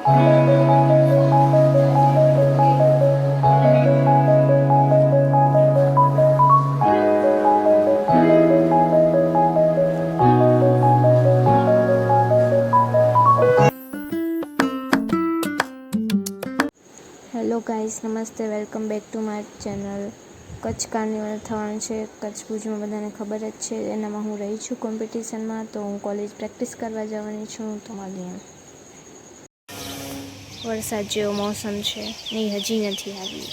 Hello guys, નમસ્તે, welcome back to my channel. Kutch carnival થવાનું છે કચ્છ ભુજમાં, બધાને ખબર જ છે. એનામાં હું રહી છું કોમ્પિટિશનમાં, તો હું કોલેજ પ્રેક્ટિસ કરવા જવાની છું. તો મળીએ. વરસાદ જેવો મોસમ છે, નહીં હજી નથી આવી.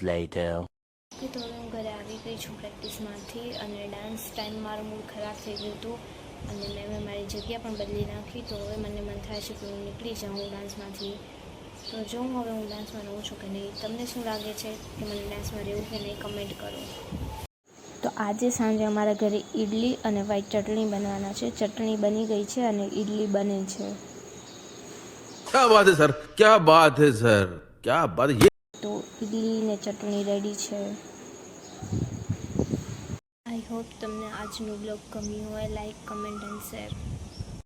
Later. તો હું ઘરે આવી ગઈ છું પ્રેક્ટિસમાંથી, અને ડાન્સ ટાઈમ મારો મૂડ ખરાબ થઈ ગયું હતું, અને મેં મારી જગ્યા પણ બદલી નાખી. તો હવે મને મન થાય છે કે હું નીકળી જાઉં ડાન્સમાંથી. તો જો હવે હું ડાન્સમાં રહું છું કે નહીં. તમને શું લાગે છે કે મને ડાન્સમાં રહેવું કે નહીં, કમેન્ટ કરો. તો આજે સાંજે અમારા ઘરે ઇડલી અને વ્હાઈટ ચટણી બનવાના છે. ચટણી બની ગઈ છે અને ઇડલી બને છે. क्या बात है सर, क्या बात है सर, क्या बात है। તો ઇડલી ને ચટણી રેડી છે. આઈ હોપ તમને આજનો બ્લોગ ગમ્યું હોય. Like, comment and share.